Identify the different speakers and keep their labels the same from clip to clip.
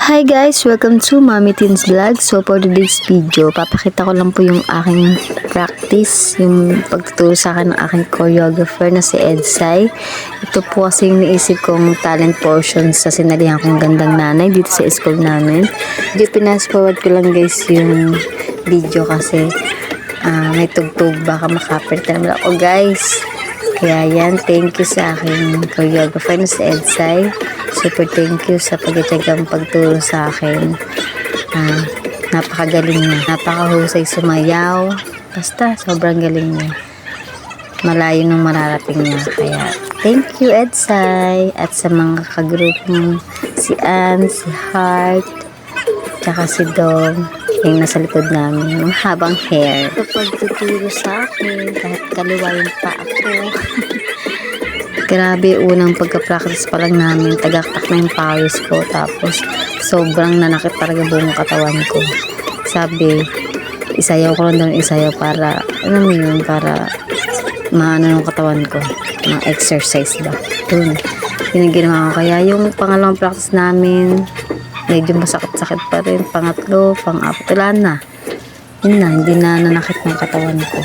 Speaker 1: Hi guys! Welcome to Mommy Teens Vlog. So for today's video, papakita ko lang po yung aking practice, yung pagtuturo sa akin ng aking choreographer na si Edsai. Ito po kasi yung naisip kong talent portion sa sinalihan kong gandang nanay dito sa school namin. Video pinas forward ko lang guys yung video kasi may tugtog, baka makapirta naman ako guys. Kaya yan, thank you sa aking choreographer na si Edsai. Super thank you sa pagtitiyagang pagturo sa akin. Napakagaling niya. Napakahusay sumayaw. Basta, sobrang galing niya. Malayo nung mararating niya. Kaya, thank you Edsai. At sa mga kagrupo mo, si Ann, si Heart, tsaka si Dom, yung nasa likod namin, yung habang hair. Ito pagtuturo sa akin, kahit kaliwa yung pa ako. Grabe, unang pagka-practice pa lang namin, tagaktak na yung pawis ko, tapos sobrang nanakit talaga buong katawan ko. Sabi, isayaw ko lang daw isayaw para, ano mo yun, para maano ng katawan ko, ng exercise ba. Yun, yun ang ginawa ko. Kaya yung pangalawang practice namin, medyo masakit-sakit pa rin. Pangatlo, pang-apat, wala na. Yun na, hindi na nanakit ng katawan ko.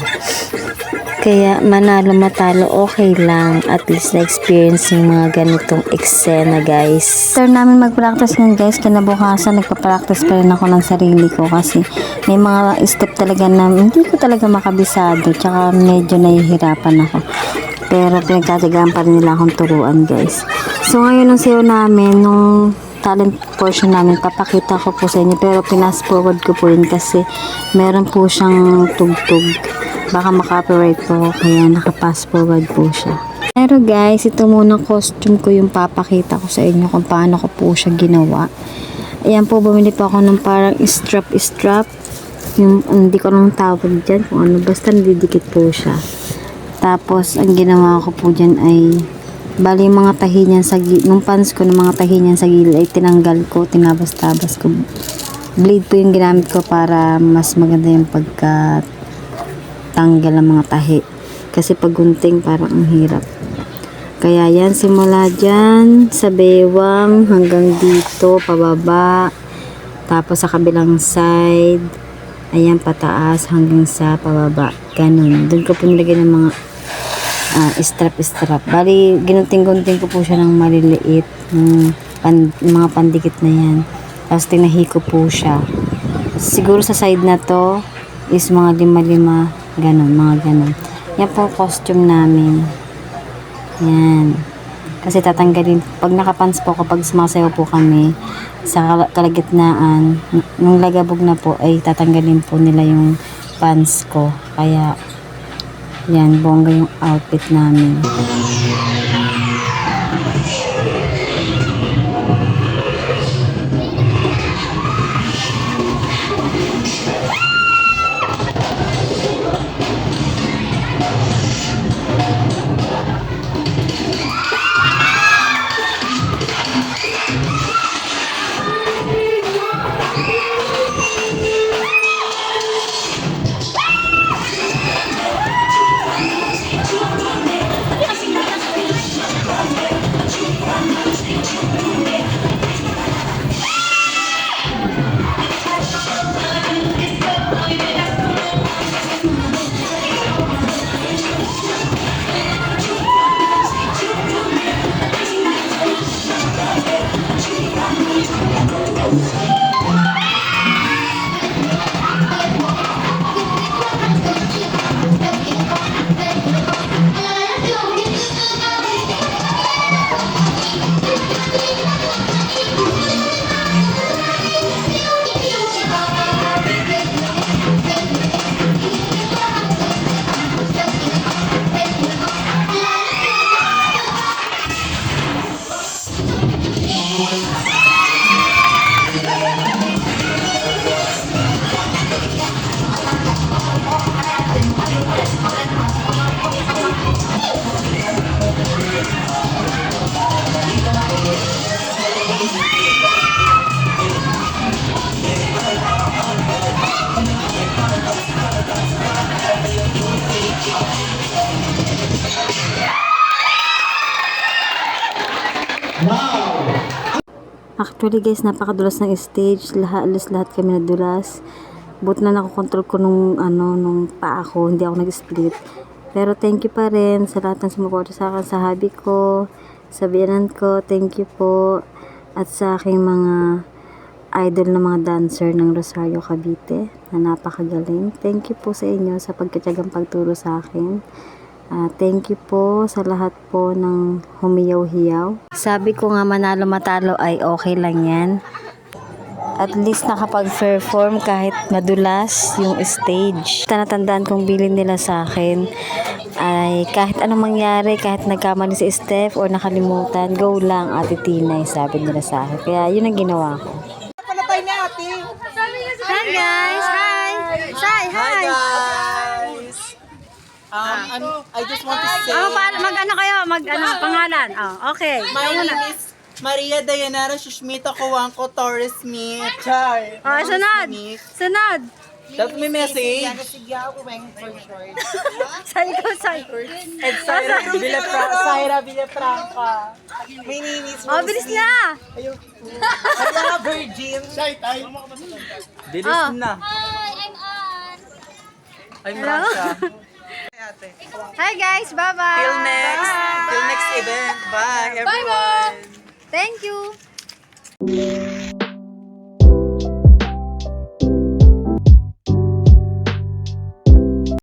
Speaker 1: Kaya manalo matalo okay lang, at least na-experience yung mga ganitong eksena guys. After namin mag-practice nun guys, kinabukasan nagpa-practice pa rin ako ng sarili ko kasi may mga step talaga na hindi ko talaga makabisado, tsaka medyo nahihirapan ako. Pero pinagtatagaan pa rin nila akong turuan guys. So ngayon nung sayo namin, nung talent portion namin, papakita ko po sa inyo, pero pinas forward ko po yun kasi meron po siyang tugtog. Baka maka-copyright po, kaya naka-pass forward po siya. Pero guys, ito muna costume ko yung papakita ko sa inyo kung paano ko po siya ginawa. Ayan po, bumili pa ako ng parang strap. Yung, hindi ko nang tawag dyan kung ano, basta nadidikit po siya. Tapos, ang ginawa ko po dyan ay, bali yung mga tahi niyan sa gilid, nung pants ko ng mga tahi niyan sa gilid ay tinanggal ko, tinabas-tabas ko. Blade po yung ginamit ko para mas maganda yung tanggal ang mga tahi, kasi pag gunting parang ang hirap. Kaya yan, simula dyan sa bewang hanggang dito pababa, tapos sa kabilang side, ayan, pataas hanggang sa pababa, ganun. Doon ko po nilagay ng mga strap. Bali ginunting-gunting ko po siya ng maliliit, mga pandikit na yan, tapos tinahi ko po siya. Siguro sa side na to is mga 5-5, ganun, mga ganun. Yan po costume namin. Yan. Kasi tatanggalin, pag nakapants po, kapag sumasayaw po kami sa kalagitnaan, nung lagabog na po, ay tatanggalin po nila yung pants ko. Kaya, yan, bongga yung outfit namin. Actually guys, napakadulas ng stage. Alis lahat kami nadulas. But na nakokontrol ko nung paa ko. Hindi ako nag-split. Pero thank you pa rin sa lahat ng sumuporta sa akin, sa hubby ko, sa biyanan ko. Thank you po. At sa aking mga idol na mga dancer ng Rosario Cavite na napakagaling. Thank you po sa inyo sa pagkatyagang pagturo sa akin. Thank you po sa lahat po ng humiyaw-hiyaw. Sabi ko nga manalo matalo ay okay lang yan. At least nakapag-perform kahit madulas yung stage. Tanatandaan kong bilin nila sa akin ay kahit anong mangyari, kahit nagkamali si Steph or nakalimutan, go lang Ate Tinay, sabi nila sa akin. Kaya yun ang ginawa ko. Hi guys! Hi! Hi!
Speaker 2: Hi guys! I just want to say
Speaker 1: Mag-ano kayo? Pangalan? Okay.
Speaker 2: my name is Maria Dayanara Shushmita Coanco Torres Smith. Char.
Speaker 1: Sunod! Sunod!
Speaker 2: That's my message. And Saira Villafranca. My name is Rosie.
Speaker 1: bilis na!
Speaker 2: Kaya Virgin. Bilis na. I'm Rasha.
Speaker 1: Hi guys! Bye-bye!
Speaker 2: Till next event. Bye everyone.
Speaker 1: Thank you!